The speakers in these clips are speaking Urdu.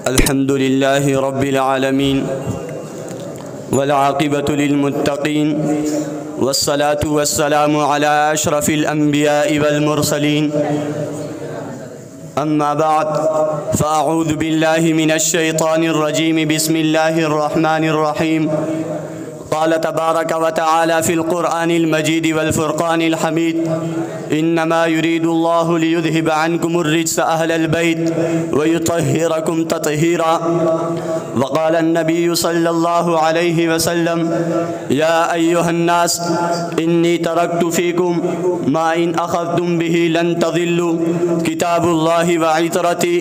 الحمد لله رب العالمين والعاقبة للمتقين والصلاة والسلام على أشرف الأنبياء والمرسلين. أما بعد فأعوذ بالله من الشيطان الرجيم. بسم الله الرحمن الرحيم. قال تبارك وتعالى في القرآن المجيد والفرقان الحميد: إنما يريد الله ليذهب عنكم الرجس أهل البيت ويطهركم تطهيرا. وقال النبي صلى الله عليه وسلم: يا أيها الناس إني تركت فيكم ما إن أخذتم به لن تضلوا، كتاب الله وعترتي.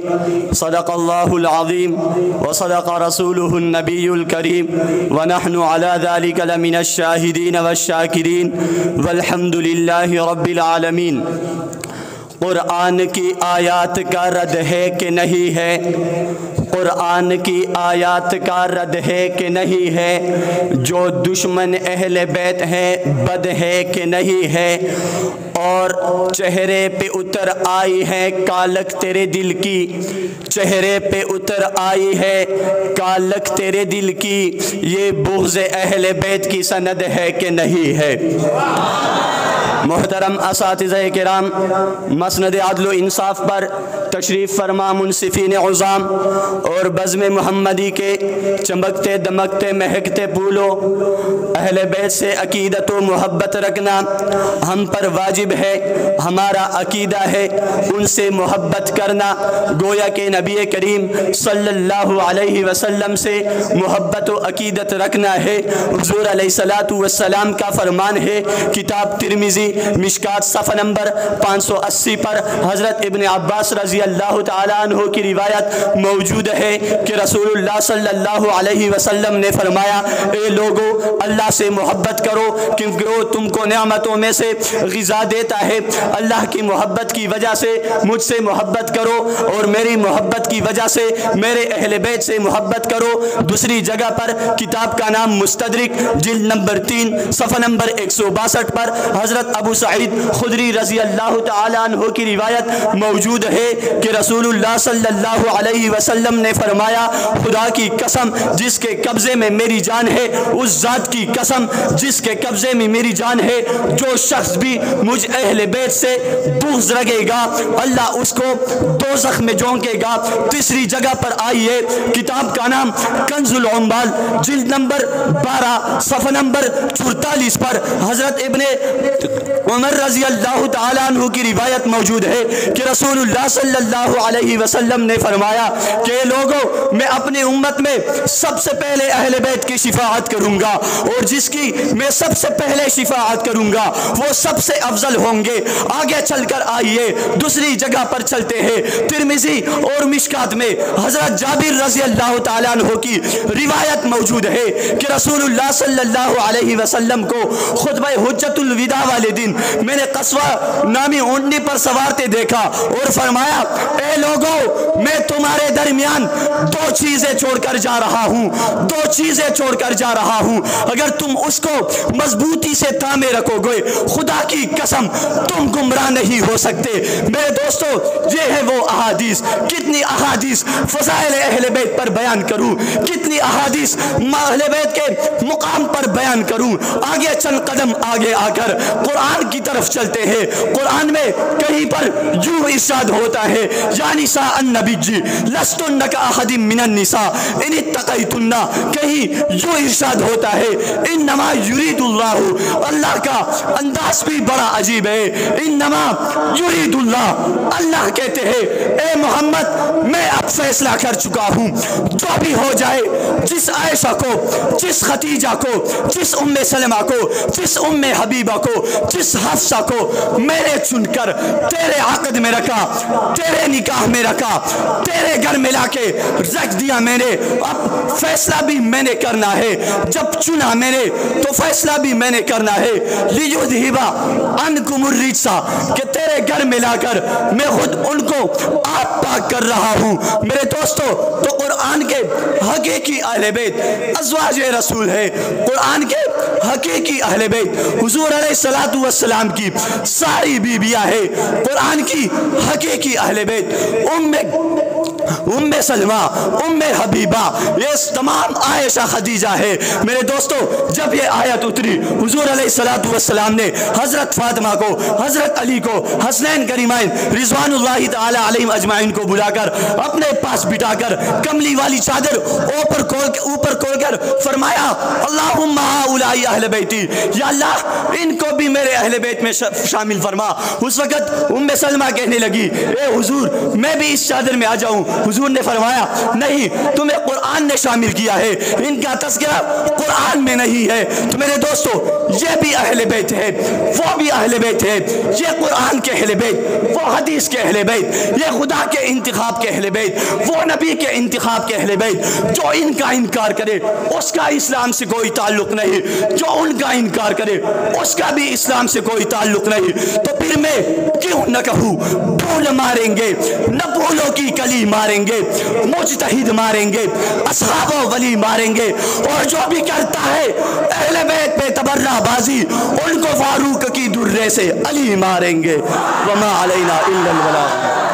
صدق الله العظيم وصدق رسوله النبي الكريم، ونحن على ذلك لمن الشاہدین والشاکرین والحمد للہ رب العالمین. قرآن کی آیات کا رد ہے کہ نہیں ہے؟ قرآن کی آیات کا رد ہے کہ نہیں ہے؟ جو دشمن اہل بیت ہے بد ہے کہ نہیں ہے؟ اور چہرے پہ اتر آئی ہے کالک تیرے دل کی، چہرے پہ اتر آئی ہے کالک تیرے دل کی، یہ بغض اہل بیت کی سند ہے کہ نہیں ہے؟ محترم اساتذہ کرام، مسند عدل و انصاف پر تشریف فرما منصفین عظام اور بزم محمدی کے چمکتے دمکتے مہکتے پھولو، اہل بیت سے عقیدت و محبت رکھنا ہم پر واجب ہے، ہمارا عقیدہ ہے ان سے محبت کرنا. گویا کہ نبی کریم صلی اللہ علیہ وسلم سے محبت و عقیدت رکھنا ہے. حضور علیہ السلام کا فرمان ہے، کتاب ترمذی مشکات صفحہ نمبر 580 پر حضرت ابن عباس رضی اللہ تعالیٰ عنہ کی روایت موجود ہے کہ رسول اللہ صلی اللہ علیہ وسلم نے فرمایا: اے لوگو، اللہ سے محبت کرو کیونکہ وہ تم کو نعمتوں میں سے غذا دیتا ہے. اللہ کی محبت کی وجہ سے مجھ سے محبت کرو اور میری محبت کی وجہ سے میرے اہل بیت سے محبت کرو. دوسری جگہ پر کتاب کا نام مستدرک جلد نمبر 3 صفحہ نمبر 162 پر حضرت ابو سعید خدری رضی اللہ تعالیٰ عنہ کی روایت موجود ہے کہ رسول اللہ صلی اللہ علیہ وسلم نے فرمایا: خدا کی قسم جس کے قبضے میں میری جان ہے، اس ذات کی قسم جس کے قبضے میں میری جان ہے، جو شخص بھی مجھ اہل بیت سے بغض رکھے گا اللہ اس کو دوزخ میں جھونکے گا. تیسری جگہ پر آئیے، کتاب کا نام کنز العمال جلد نمبر 12 صفحہ نمبر 44 پر حضرت ابن عمر رضی اللہ تعالیٰ عنہ کی روایت موجود ہے کہ رسول اللہ صلی اللہ علیہ وسلم نے فرمایا کہ لوگوں، میں اپنی امت میں سب سے پہلے اہل بیت کی شفاعت کروں گا، اور جس کی میں سب سے پہلے شفاعت کروں گا وہ سب سے افضل ہوں گے. آگے چل کر آئیے، دوسری جگہ پر چلتے ہیں. ترمذی اور مشکات میں حضرت جابر رضی اللہ تعالیٰ عنہ کی روایت موجود ہے کہ رسول اللہ صلی اللہ علیہ وسلم کو خطبہ حجت الوداع والے دن میں نے قصوہ نامی اونٹنی پر سوارتے دیکھا اور فرمایا: اے لوگو، میں تمہارے درمیان دو چیزیں چھوڑ کر جا رہا ہوں، دو چیزیں چھوڑ کر جا رہا ہوں، اگر تم اس کو مضبوطی سے تھامے رکھو گے خدا کی قسم تم گمراہ نہیں ہو سکتے. میرے دوستو، یہ ہے وہ احادیث. کتنی احادیث فضائل اہل بیت پر بیان کروں، کتنی احادیث اہل بیت کے مقام پر بیان کروں. آگے چند قدم آگے آ کر قرآن کی طرف چلتے ہیں. قرآن میں کہیں پر یوں ارشاد ہوتا ہے: یا نساء النبی لستن کاحد من النساء ان اتقیتن. کہیں یوں ارشاد ہوتا ہے: انما یرید اللہ. اللہ کا انداز بھی بڑا عجیب ہے. انما یرید اللہ، اللہ کہتے ہیں اے محمد میں اب فیصلہ کر چکا ہوں، جو بھی ہو جائے، جس عائشہ کو، جس خدیجہ کو، جس ام سلمہ کو، جس ام حبیبہ کو، جس حفصہ کو میں نے چن کر تیرے عقد میں رکھا، تیرے نکاح میں رکھا، تیرے گھر میں لا کے رکھ دیا میں نے. اب فیصلہ بھی میں نے کرنا ہے، جب چنا میں نے تو فیصلہ بھی میں نے کرنا ہے. لیذہب عنکم الرجس، کہ تیرے گھر میں لا کر میں خود ان کو آپ پاک کر رہا ہوں. میرے دوستو، تو قرآن کے حقیقی اہل بیت ازواج رسول ہے. قرآن کے حقیقی اہل بیت حضور علیہ السلام کی ساری بیویاں ہیں. قرآن کی حقیقی اہل بیت ام سلمہ، ام حبیبہ، یہ تمام عائشہ خدیجہ ہے۔ میرے دوستو جب یہ آیت اتری حضور علیہ السلام نے حضرت فاطمہ کو، حضرت علی کو، حسنین کریمین رضوان اللہ تعالی علیہم اجمعین کو بلا کر اپنے پاس بٹھا کر کملی والی چادر اوپر کھول کر فرمایا اللہم ہؤلاء اہل بیتی، یا اللہ ان کو بھی میرے اہل بیت میں شامل فرما۔ اس وقت ام سلمہ کہنے لگی اے حضور میں بھی اس چادر میں آ جاؤں؟ حضور نے فرمایا نہیں، تمہیں قرآن نے شامل کیا ہے، ان کا تذکرہ قرآن میں نہیں ہے۔ تو میرے دوستو یہ بھی اہل بیت ہے، وہ بھی اہل بیت ہے، یہ قرآن کے اہل بیت، وہ حدیث کے اہل بیت، یہ خدا کے انتخاب کے اہل بیت، وہ نبی کے انتخاب کے اہل بیت۔ جو ان کا انکار کرے اس کا اسلام سے کوئی تعلق نہیں، جو ان کا انکار کرے اس کا بھی اسلام سے کوئی تعلق نہیں۔ تو پھر میں کیوں نہ کہوں، پھول ماریں گے نہ پھولوں کی کلی ماریں گے، مجتہد ماریں گے، اصحاب و ولی ماریں گے، اور جو بھی کرتا ہے اہل بیت پہ تبرہ بازی ان کو فاروق کی درے سے علی ماریں گے۔ وما علینا الا البلاغ۔